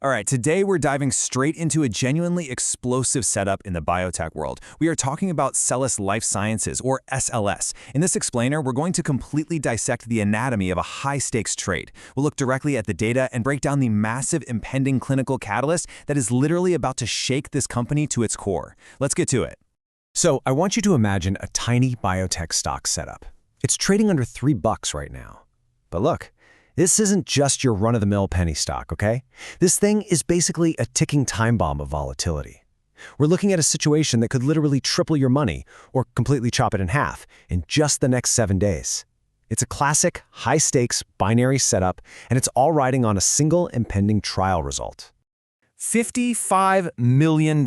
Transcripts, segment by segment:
All right, today we're diving straight into a genuinely explosive setup in the biotech world. We are talking about Sellas Life Sciences, or SLS. In this explainer, we're going to completely dissect the anatomy of a high-stakes trade. We'll look directly at the data and break down the massive impending clinical catalyst that is literally about to shake this company to its core. Let's get to it. So I want you to imagine a tiny biotech stock setup. It's trading under $3 right now. But look, this isn't just your run-of-the-mill penny stock, okay? This thing is basically a ticking time bomb of volatility. We're looking at a situation that could literally triple your money or completely chop it in half in just the next 7 days. It's a classic, high-stakes, binary setup, and it's all riding on a single impending trial result. $55 million.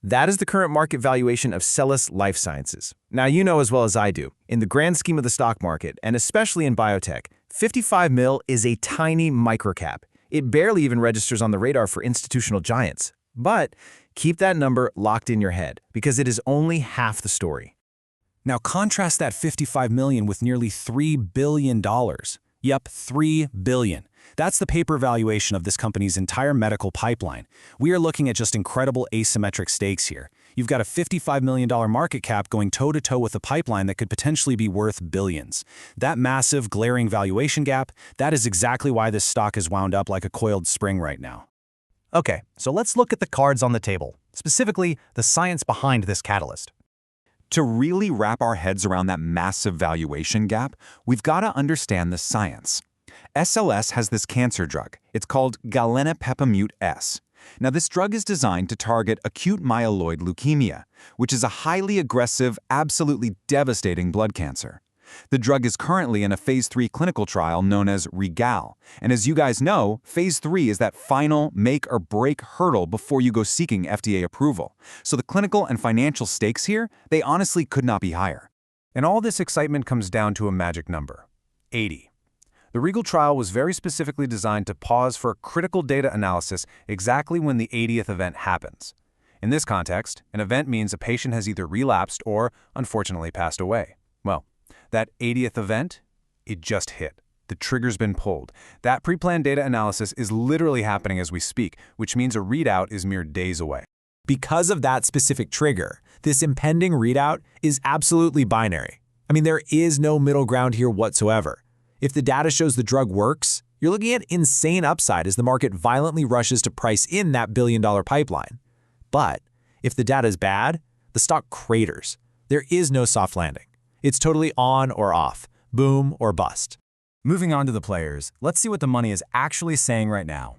That is the current market valuation of Sellas Life Sciences. Now, you know as well as I do, in the grand scheme of the stock market, and especially in biotech, 55 mil is a tiny microcap. It barely even registers on the radar for institutional giants. But keep that number locked in your head, because it is only half the story. Now contrast that 55 million with nearly $3 billion. Yep, $3 billion. That's the paper valuation of this company's entire medical pipeline. We are looking at just incredible asymmetric stakes here. You've got a $55 million market cap going toe-to-toe with a pipeline that could potentially be worth billions. That massive, glaring valuation gap, that is exactly why this stock is wound up like a coiled spring right now. Okay, so let's look at the cards on the table, specifically the science behind this catalyst. To really wrap our heads around that massive valuation gap, we've got to understand the science. SLS has this cancer drug. It's called galinpepimut-S. Now, this drug is designed to target acute myeloid leukemia, which is a highly aggressive, absolutely devastating blood cancer. The drug is currently in a phase 3 clinical trial known as REGAL. And as you guys know, phase 3 is that final make or break hurdle before you go seeking FDA approval. So the clinical and financial stakes here, they honestly could not be higher. And all this excitement comes down to a magic number: 80. The REGAL trial was very specifically designed to pause for critical data analysis exactly when the 80th event happens. In this context, an event means a patient has either relapsed or, unfortunately, passed away. Well, that 80th event, it just hit. The trigger's been pulled. That pre-planned data analysis is literally happening as we speak, which means a readout is mere days away. Because of that specific trigger, this impending readout is absolutely binary. I mean, there is no middle ground here whatsoever. If the data shows the drug works, you're looking at insane upside as the market violently rushes to price in that billion-dollar pipeline. But if the data is bad, the stock craters. There is no soft landing. It's totally on or off, boom or bust. Moving on to the players, let's see what the money is actually saying right now.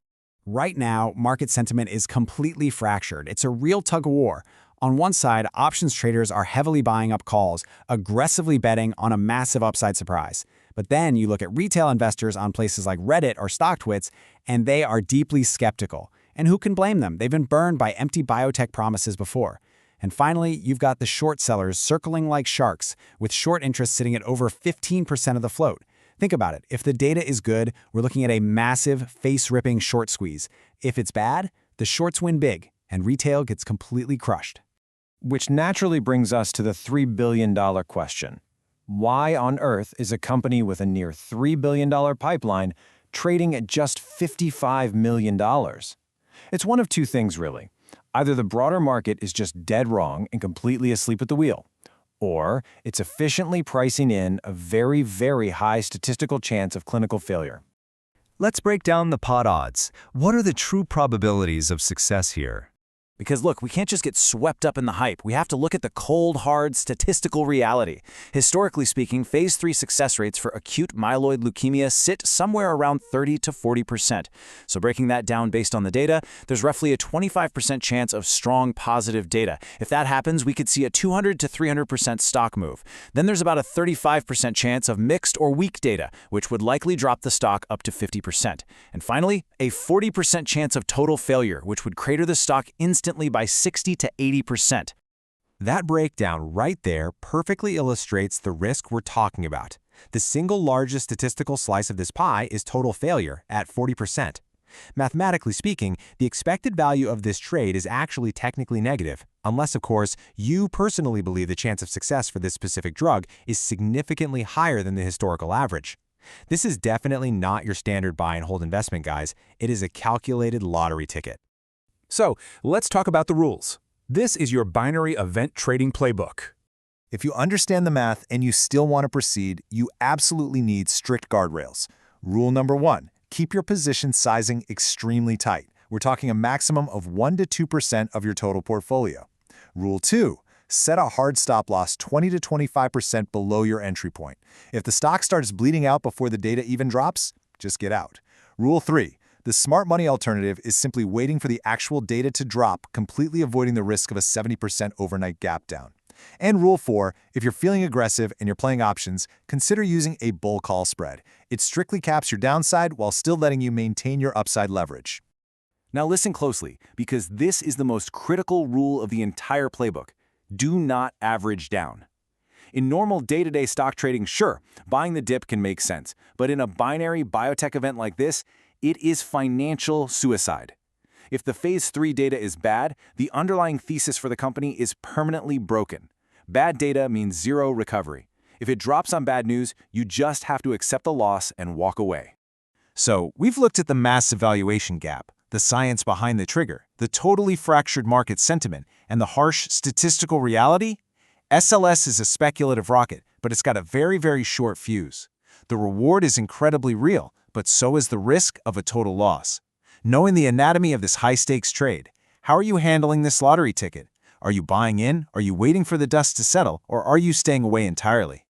Right now, market sentiment is completely fractured. It's a real tug-of-war. On one side, options traders are heavily buying up calls, aggressively betting on a massive upside surprise. But then you look at retail investors on places like Reddit or StockTwits, and they are deeply skeptical. And who can blame them? They've been burned by empty biotech promises before. And finally, you've got the short sellers circling like sharks, with short interest sitting at over 15% of the float. Think about it. If the data is good, we're looking at a massive, face-ripping short squeeze. If it's bad, the shorts win big, and retail gets completely crushed. Which naturally brings us to the $3 billion question. Why on earth is a company with a near $3 billion pipeline trading at just $55 million? It's one of two things, really. Either the broader market is just dead wrong and completely asleep at the wheel, or it's efficiently pricing in a very, very high statistical chance of clinical failure. Let's break down the pot odds. What are the true probabilities of success here? Because look, we can't just get swept up in the hype. We have to look at the cold, hard, statistical reality. Historically speaking, phase 3 success rates for acute myeloid leukemia sit somewhere around 30 to 40%. So breaking that down based on the data, there's roughly a 25% chance of strong positive data. If that happens, we could see a 200 to 300% stock move. Then there's about a 35% chance of mixed or weak data, which would likely drop the stock up to 50%. And finally, a 40% chance of total failure, which would crater the stock instantly by 60 to 80%. That breakdown right there perfectly illustrates the risk we're talking about. The single largest statistical slice of this pie is total failure at 40%. Mathematically speaking, the expected value of this trade is actually technically negative, unless, of course, you personally believe the chance of success for this specific drug is significantly higher than the historical average. This is definitely not your standard buy and hold investment, guys. It is a calculated lottery ticket. So, let's talk about the rules. This is your binary event trading playbook. If you understand the math and you still want to proceed, you absolutely need strict guardrails. Rule number 1, keep your position sizing extremely tight. We're talking a maximum of 1 to 2% of your total portfolio. Rule 2, set a hard stop loss 20 to 25% below your entry point. If the stock starts bleeding out before the data even drops, just get out. Rule 3, the smart money alternative is simply waiting for the actual data to drop, completely avoiding the risk of a 70% overnight gap down. And Rule 4, if you're feeling aggressive and you're playing options, consider using a bull call spread. It strictly caps your downside while still letting you maintain your upside leverage. Now listen closely, because this is the most critical rule of the entire playbook. Do not average down. In normal day-to-day stock trading, sure, buying the dip can make sense, but in a binary biotech event like this, it is financial suicide. If the Phase 3 data is bad, the underlying thesis for the company is permanently broken. Bad data means zero recovery. If it drops on bad news, you just have to accept the loss and walk away. So, we've looked at the massive valuation gap, the science behind the trigger, the totally fractured market sentiment, and the harsh statistical reality. SLS is a speculative rocket, but it's got a very short fuse. The reward is incredibly real, but so is the risk of a total loss. Knowing the anatomy of this high-stakes trade, how are you handling this lottery ticket? Are you buying in? Are you waiting for the dust to settle? Or are you staying away entirely?